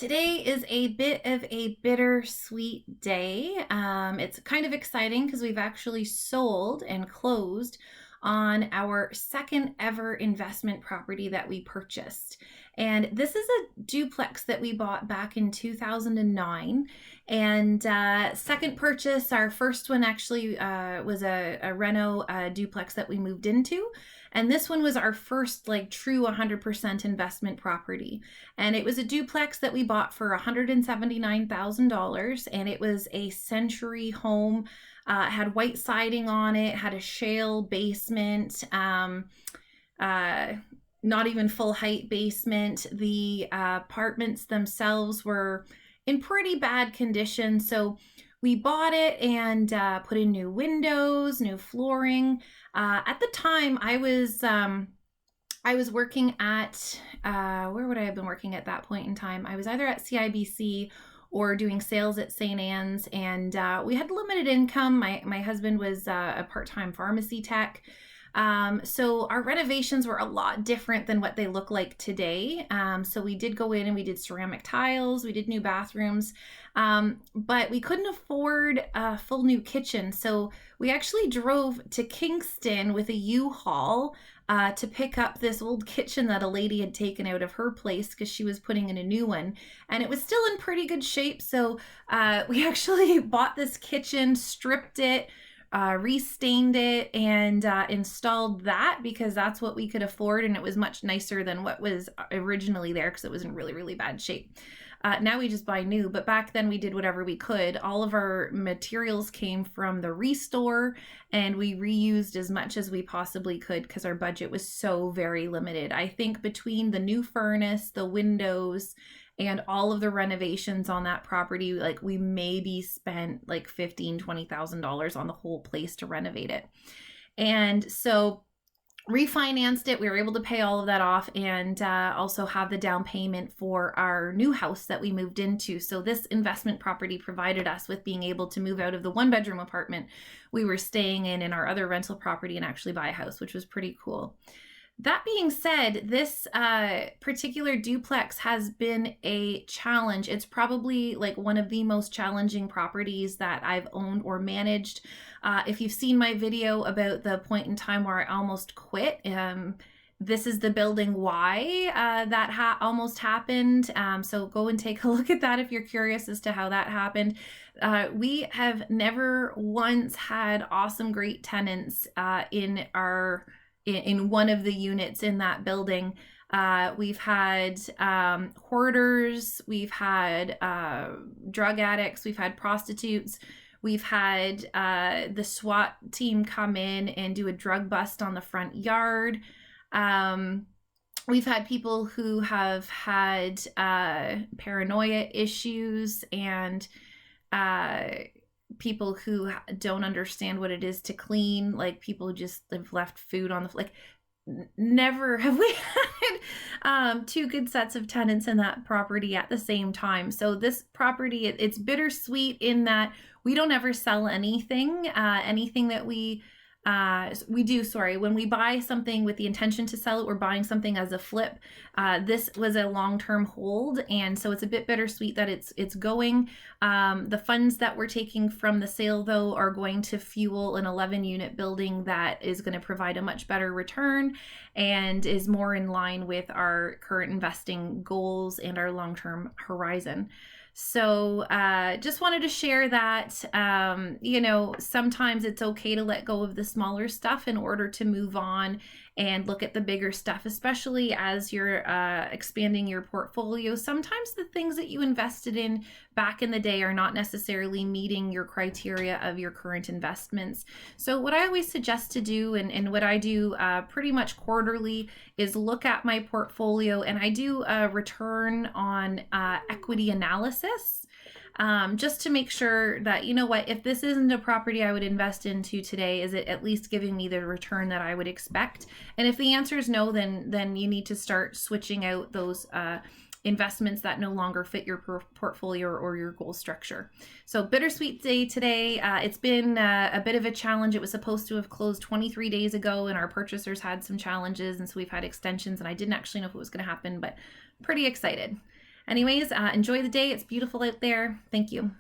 Today is a bit of a bittersweet day. It's kind of exciting because we've actually sold and closed on our second ever investment property that we purchased. And this is a duplex that we bought back in 2009. And second purchase, our first one actually was a reno duplex that we moved into. And this one was our first like true 100% investment property. And it was a duplex that we bought for $179,000. And it was a century home. Had white siding on it, had a shale basement, not even full height basement. The apartments themselves were in pretty bad condition. So we bought it and put in new windows, new flooring. At the time, I was working at where would I have been working at that point in time? I was either at CIBC or doing sales at St. Anne's, and we had limited income. My husband was a part-time pharmacy tech. So our renovations were a lot different than what they look like today. So we did go in and we did ceramic tiles, we did new bathrooms, but we couldn't afford a full new kitchen. So we actually drove to Kingston with a U-Haul to pick up this old kitchen that a lady had taken out of her place because she was putting in a new one, and it was still in pretty good shape. So we actually bought this kitchen, stripped it, restained it, and installed that because that's what we could afford, and it was much nicer than what was originally there because it was in really, really bad shape. Now we just buy new, but back then we did whatever we could. All of our materials came from the Restore, and we reused as much as we possibly could because our budget was so very limited. I think between the new furnace, the windows, and all of the renovations on that property, like we maybe spent like $15,000-$20,000 on the whole place to renovate it. And so refinanced it. We were able to pay all of that off and also have the down payment for our new house that we moved into. So this investment property provided us with being able to move out of the one-bedroom apartment we were staying in our other rental property and actually buy a house, which was pretty cool. That being said, this particular duplex has been a challenge. It's probably like one of the most challenging properties that I've owned or managed. If you've seen my video about the point in time where I almost quit, this is the building why that almost happened. So go and take a look at that if you're curious as to how that happened. We have never once had awesome, great tenants in one of the units in that building. We've had hoarders, we've had drug addicts, we've had prostitutes, we've had the SWAT team come in and do a drug bust on the front yard. We've had people who have had paranoia issues and people who don't understand what it is to clean, like people who just have left food on the like. Never have we had two good sets of tenants in that property at the same time. So this property, it's bittersweet in that we don't ever sell anything. Anything that we do, when we buy something with the intention to sell it, we're buying something as a flip. This was a long-term hold, and so it's a bit bittersweet that it's going. The funds that we're taking from the sale, though, are going to fuel an 11-unit building that is going to provide a much better return and is more in line with our current investing goals and our long-term horizon. So just wanted to share that, sometimes it's okay to let go of the smaller stuff in order to move on and look at the bigger stuff, especially as you're expanding your portfolio. Sometimes the things that you invested in back in the day are not necessarily meeting your criteria of your current investments. So what I always suggest to do, and what I do pretty much quarterly, is look at my portfolio, and I do a return on equity analysis. Just to make sure that, if this isn't a property I would invest into today, is it at least giving me the return that I would expect? And if the answer is no, then you need to start switching out those investments that no longer fit your portfolio or your goal structure. So bittersweet day today. It's been a bit of a challenge. It was supposed to have closed 23 days ago, and our purchasers had some challenges, and so we've had extensions, and I didn't actually know if it was going to happen, but pretty excited. Anyways, enjoy the day. It's beautiful out there. Thank you.